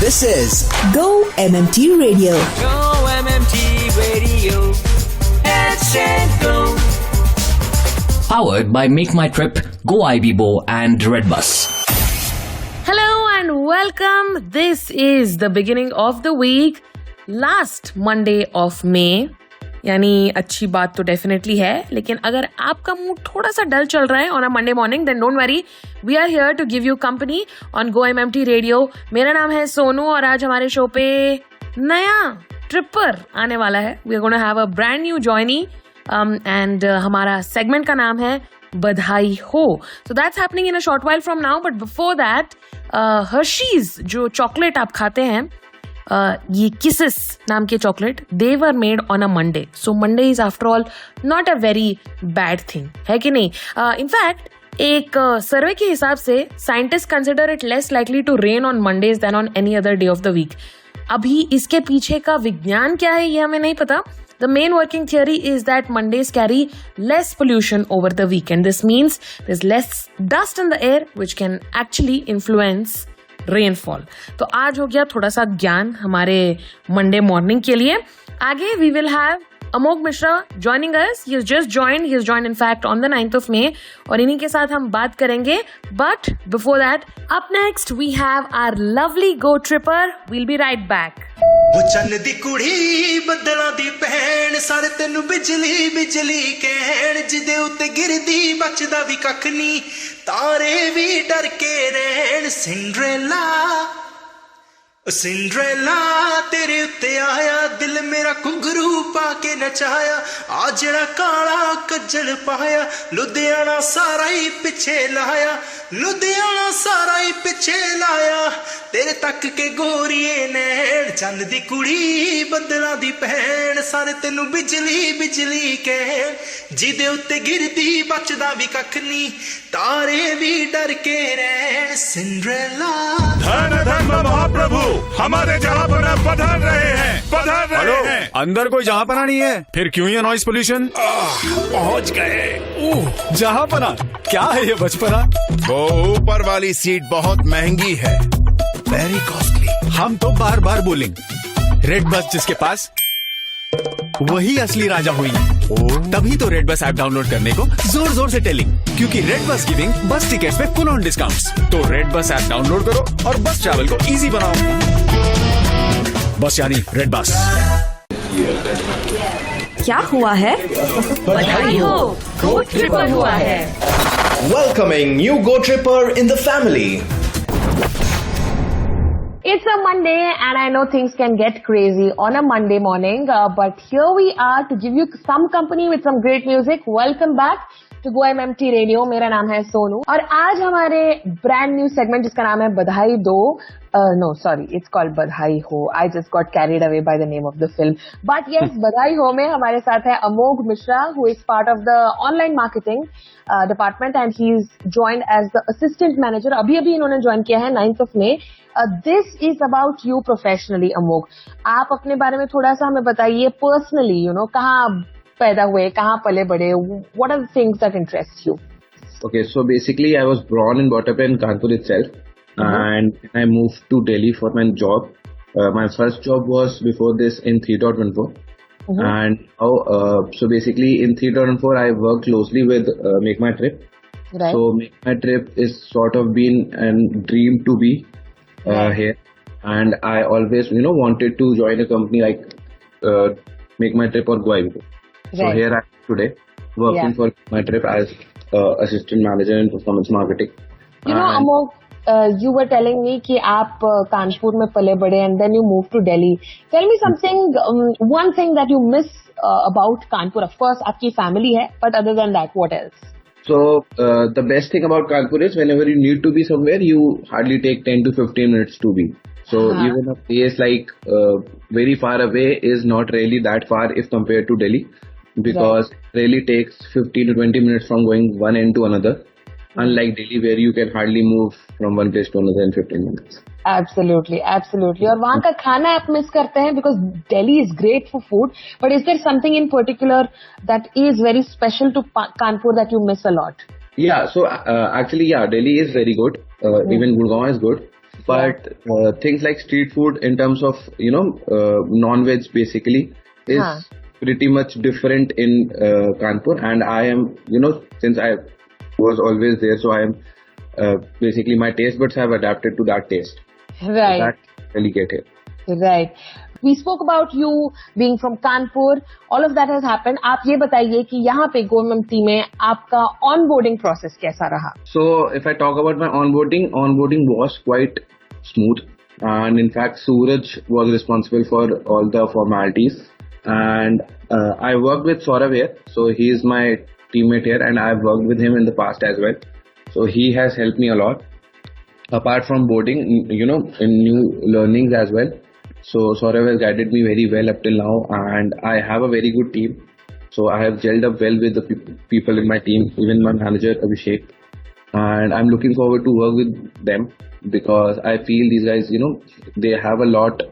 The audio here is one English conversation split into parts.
This is GO-MMT Radio. GO-MMT Radio. Let's go. Powered by Make My Trip, Go IBBO and Redbus. Hello and welcome. This is the beginning of the week. Last Monday of May. यानी अच्छी बात तो definitely है, लेकिन अगर आपका mood थोड़ा सा डल चल रहा है on a Monday morning, then don't worry, we are here to give you company on GO-MMT radio. मेरा नाम है सोनू और आज हमारे शो पे नया ट्रिपर आने वाला है. We are gonna have a brand new joinee and हमारा सेगमेंट का नाम है बधाई हो. So that's happening in a short while from now, but before that Hershey's जो चॉकलेट आप खाते हैं, ये किसेस नाम के chocolate, they were made on a Monday. So Monday is after all not a very bad thing, है कि नहीं? इनफैक्ट एक सर्वे के हिसाब से scientist consider it less likely to rain on Mondays then on any other day of the week. अभी इसके पीछे का विज्ञान क्या है ये हमें नहीं पता. The main working theory is that Mondays carry less pollution over the weekend. This means there's less dust in the air which can actually influence rainfall. तो आज हो गया थोड़ा सा ज्ञान हमारे मंडे मॉर्निंग के लिए. आगे we will have Amogh Mishra joining us. He has just joined. He has joined in fact on the 9th of May. और इन्हीं के साथ हम बात करेंगे. But before that, up next we have our lovely Go Tripper. We'll be right back. वो चन्न दी कुड़ी बदलां दी भैन, सारे तेनू बिजली बिजली कहण, जिदे उत्ते गिरदी बचदा भी कख नी, तारे भी डर के रहन. सिंड्रेला सिंड्रेला तेरे उत्ते आया, दिल मेरा घुंघरू पाके नचाया, आ जेड़ा काला कज्जल पाया, लुधियाना सारा ही पिछे लाया, लुधियाना सारा ही पिछे लाया, तेरे तक के गोरिए नैन, चंद दी कुड़ी बदलां दी भैन, सारे तेनू बिजली बिजली कहन, जिदे उत्ते गिरदी बचदा भी कख नी, तारे भी डर के रहन. सिंड्रेला धन धन महाप्रभु हमारे जहांपना पधार रहे हैं. अंदर कोई जहांपना नहीं है, फिर क्यों ये नॉइस पोल्यूशन? पहुंच गए. जहांपना क्या है ये बचपना? वो ऊपर वाली सीट बहुत महंगी है, वेरी कॉस्टली. हम तो बार बार बोलेंगे, रेड बस जिसके पास वही असली राजा हुई. तभी तो रेड बस ऐप डाउनलोड करने को जोर जोर से टेलिंग, क्योंकि रेड बस गिविंग बस टिकट्स पे फुल ऑन डिस्काउंट्स. तो रेड बस ऐप डाउनलोड करो और बस ट्रैवल को इजी बनाओ. बस यानी रेड बस. क्या हुआ है? बधाई हो, गो ट्रिपर हुआ है. Welcoming new Go Tripper in the family. It's a Monday and I know things can get crazy on a Monday morning, but here we are to give you some company with some great music. Welcome back to GO-MMT Radio. मेरा नाम है सोनू और आज हमारे brand new segment जिसका नाम है बधाई दो. No, sorry, it's called बधाई हो. I just got carried away by the name of the film. But yes, बधाई हो में हमारे साथ है Amogh Mishra, who is part of the online marketing department and he's joined as the assistant manager. अभी इन्होंने join किया है 9th of May. This is about you professionally, Amogh. आप अपने बारे में थोड़ा सा हमें बताइए personally, you know, कहाँ पैदा हुए, कहाँ पले बड़े, what are the things that interest you? Okay, so basically I was born and brought up in Kanpur itself. And I moved to Delhi for my job. My first job was before this in 3.14. And so basically in 3.14 I worked closely with Make My Trip. Right. So Make My Trip is sort of been a dream to be here. And I always wanted to join a company like Make My Trip or GO-IBBO. So here I am today working for My Trip as assistant manager in performance marketing. You know, Amogh, you were telling me कि आप कानपुर में पले बड़े and then you moved to Delhi. Tell me something, one thing that you miss about Kanpur. Of course, आपकी family है, but other than that, what else? So the best thing about Kanpur is whenever you need to be somewhere, you hardly take 10 to 15 minutes to be. So even a place like very far away is not really that far if compared to Delhi, because it really takes 15 to 20 minutes from going one end to another. Unlike Delhi where you can hardly move from one place to another in 15 minutes. Absolutely, absolutely. और वहाँ का खाना आप miss करते हैं because Delhi is great for food, but is there something in particular that is very special to Kanpur that you miss a lot? Yeah, so actually, Delhi is very good. Even Gurgaon is good. But things like street food in terms of non-veg basically is pretty much different in Kanpur, and I am since I was always there, so I am basically my taste buds have adapted to that taste. Right. So that really get it. Right. We spoke about you being from Kanpur. All of that has happened. आप ये बताइए कि यहाँ पे GO-MMT में आपका onboarding process कैसा रहा? So if I talk about my onboarding was quite smooth, and in fact Suraj was responsible for all the formalities, and I worked with Saurav here, so he is my teammate here, and I've worked with him in the past as well. So he has helped me a lot. Apart from boarding, in new learnings as well. So Saurav has guided me very well up till now, and I have a very good team. So I have gelled up well with the people in my team, even my manager Abhishek, and I'm looking forward to work with them because I feel these guys, they have a lot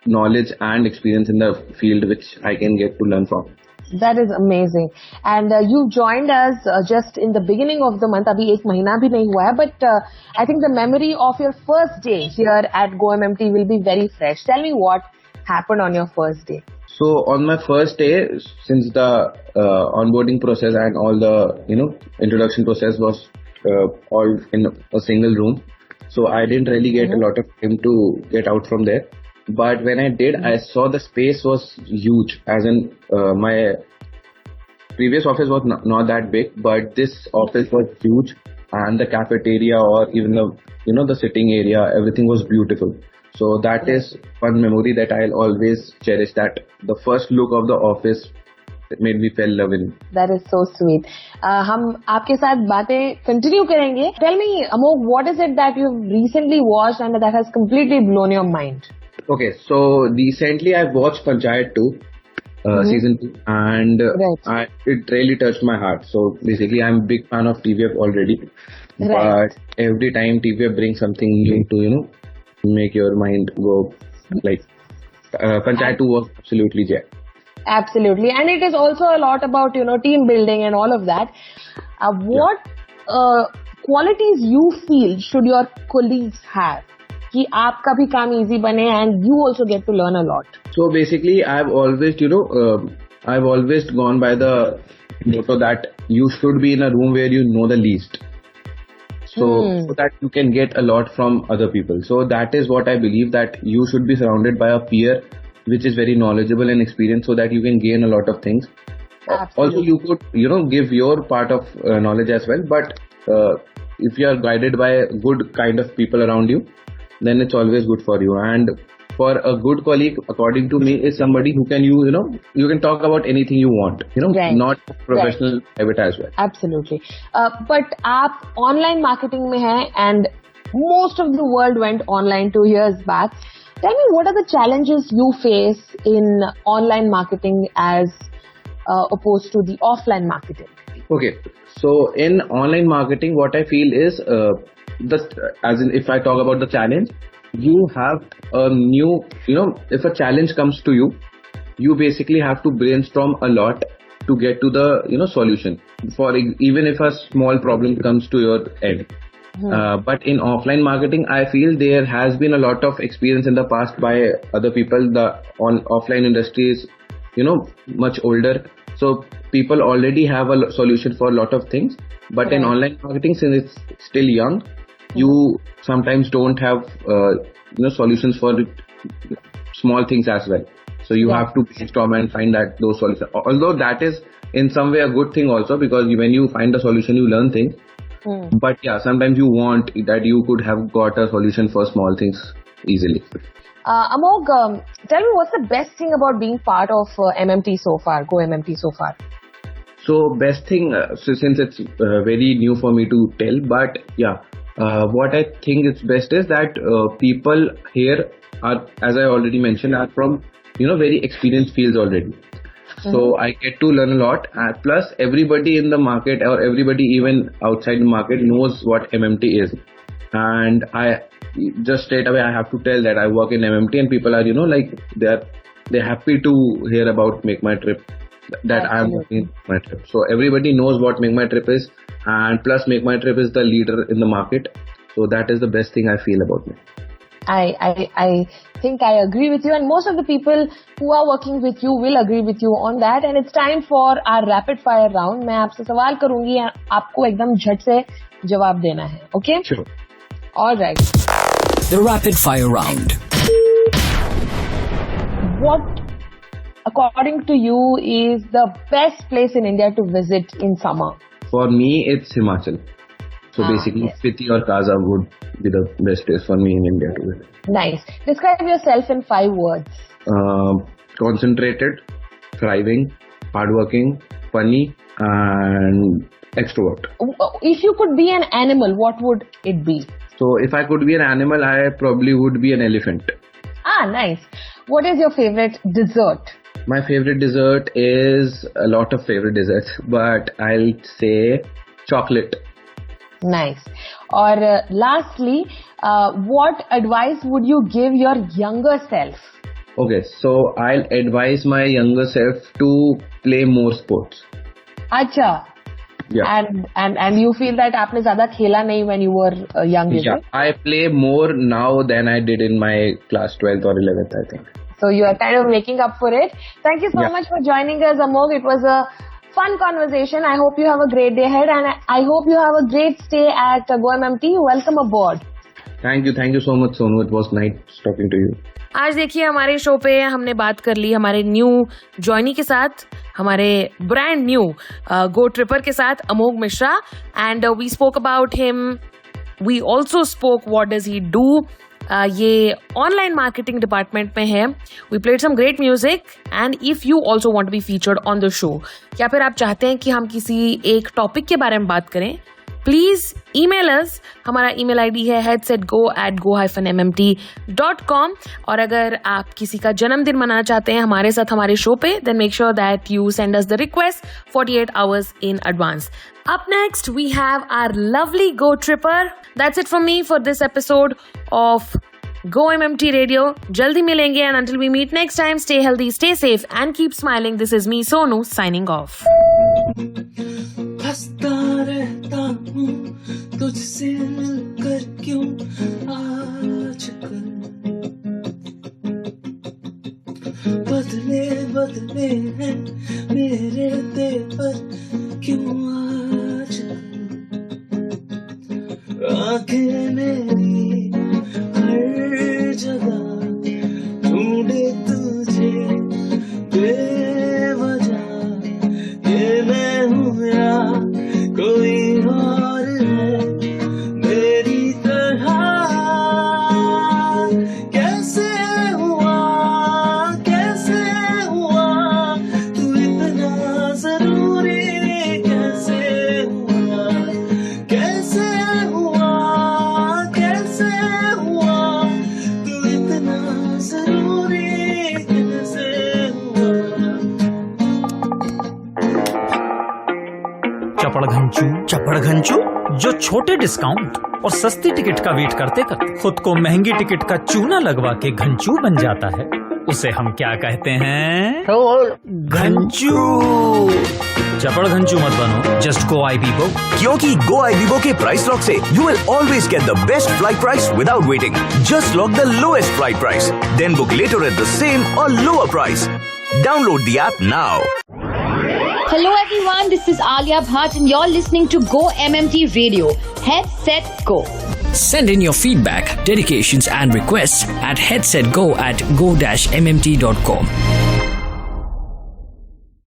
knowledge and experience in the field which I can get to learn from. That is amazing. And you joined us just in the beginning of the month. Abhi ek mahina bhi nahi hua hai, but I think the memory of your first day here at GO-MMT will be very fresh. Tell me what happened on your first day. So on my first day, since the onboarding process and all the introduction process was all in a single room, so I didn't really get a lot of time to get out from there. But when I did, I saw the space was huge. As in, my previous office was not that big, but this office was huge, and the cafeteria or even the sitting area, everything was beautiful. So that is one memory that I'll always cherish. That the first look of the office made me fell in love in. That is so sweet. हम आपके साथ बातें continue करेंगे. Tell me, Amogh, what is it that you've recently watched and that has completely blown your mind? Okay, so recently I watched Panchayat 2, season 2, and it really touched my heart. So basically I'm a big fan of TVF already, but every time TVF brings something new to, make your mind go, like Panchayat 2 was absolutely jet. Absolutely. And it is also a lot about, team building and all of that. What qualities you feel should your colleagues have? कि आपका भी काम easy बने and you also get to learn a lot. So basically, I've always, I've always gone by the motto that you should be in a room where you know the least. So that you can get a lot from other people. So that is what I believe, that you should be surrounded by a peer which is very knowledgeable and experienced, so that you can gain a lot of things. Absolutely. Also, you could, give your part of knowledge as well. But if you are guided by good kind of people around you, then it's always good for you. And for a good colleague, according to me, is somebody who can you can talk about anything you want, not professional private as well. Absolutely. But आप online marketing में हैं, and most of the world went online 2 years back. Tell me, what are the challenges you face in online marketing as opposed to the offline marketing? Okay, so in online marketing, what I feel is if I talk about the challenge, you have a new, if a challenge comes to you, you basically have to brainstorm a lot to get to the, solution for even if a small problem comes to your end. But in offline marketing, I feel there has been a lot of experience in the past by other people. The offline industry is, much older. So people already have a solution for a lot of things. But in online marketing, since it's still young, you sometimes don't have solutions for small things as well. So you have to brainstorm and find those solutions. Although that is in some way a good thing also, because when you find a solution, you learn things. But sometimes you want that you could have got a solution for small things easily. Amogh, tell me, what's the best thing about being part of MMT so far, GO-MMT so far? So best thing, since it's very new for me to tell, but what I think is best is that people here are, as I already mentioned, are from very experienced fields already. So I get to learn a lot. Plus, everybody in the market, or everybody even outside the market, knows what MMT is. And I just straight away I have to tell that I work in MMT, and people are they're happy to hear about Make My Trip, that I am working in Make My Trip. So everybody knows what Make My Trip is, and plus Make My Trip is the leader in the market. So that is the best thing I feel about me. I think I agree with you, and most of the people who are working with you will agree with you on that. And it's time for our rapid fire round. मैं आपसे सवाल करूंगी, आपको एकदम झट से जवाब देना है. Okay? Sure. All right. The rapid fire round. What, according to you, is the best place in India to visit in summer? For me, it's Himachal. So basically, yes. Spiti or Kaza would be the best place for me in India to visit. Nice. Describe yourself in 5 words. Concentrated, thriving, hardworking, funny, and extrovert. If you could be an animal, what would it be? So if I could be an animal, I probably would be an elephant. Nice. What is your favorite dessert? My favorite dessert is a lot of favorite desserts, but I'll say chocolate. Nice. Or lastly, what advice would you give your younger self? Okay, so I'll advise my younger self to play more sports. Acha. Yeah. And you feel that आपने ज़्यादा खेला नहीं when you were young, is Yeah, it? I play more now than I did in my class 12th or 11th, I think. So you are kind of making up for it. Thank you so much for joining us, Amogh. It was a fun conversation. I hope you have a great day ahead, and I hope you have a great stay at GO-MMT. Welcome aboard. Thank you so much, Sonu. It was nice talking to you. आज देखिए हमारे show पे हमने बात कर ली हमारे new जॉइनी के साथ, हमारे ब्रांड न्यू गो ट्रिपर के साथ, Amogh Mishra, and we spoke about him. We also spoke what does he do. ये ऑनलाइन मार्केटिंग डिपार्टमेंट में है. We played some great music, and if you also want to be featured on the show, या फिर आप चाहते हैं कि हम किसी एक टॉपिक के बारे में बात करें, प्लीज ईमेल अस. हमारा ईमेल आईडी है headsetgo@go-mmt.com. और अगर आप किसी का जन्मदिन मनाना चाहते हैं हमारे साथ हमारे शो पे, then make sure that you send us the request 48 hours in advance. Up next, we have our lovely Go Tripper. That's it from me for this episode of GO-MMT Radio. Jaldi milenge, and until we meet next time, stay healthy, stay safe, and keep smiling. This is me, Sonu, signing off. हंसता रहता हूँ तुझसे मिलकर क्यों आजकल बदले हैं मेरे तेवर क्यों आजकल आंखें मेरी हर जगह ढूंढे तुझे बेवजह. ये मैं हूँ या कोई और है मेरी तरह. कैसे हुआ तू इतना जरूरी. कैसे हुआ तू इतना जरूरी. कैसे हुआ. चपड़ घंचू जो छोटे डिस्काउंट और सस्ती टिकट का वेट करते करते खुद को महंगी टिकट का चूना लगवा के घंचू बन जाता है, उसे हम क्या कहते हैं? घंचू. चपड़ घंचू मत बनो, जस्ट गो आईबीबो. क्योंकि गो आईबीबो के प्राइस लॉक से you will always get the best flight price without waiting. Just lock the lowest flight price, then book later at the same or lower price. Download the app now. Hello everyone, this is Alia Bhatt and you're listening to GO-MMT Radio. Head, set, go. Send in your feedback, dedications and requests at headsetgo@go-mmt.com.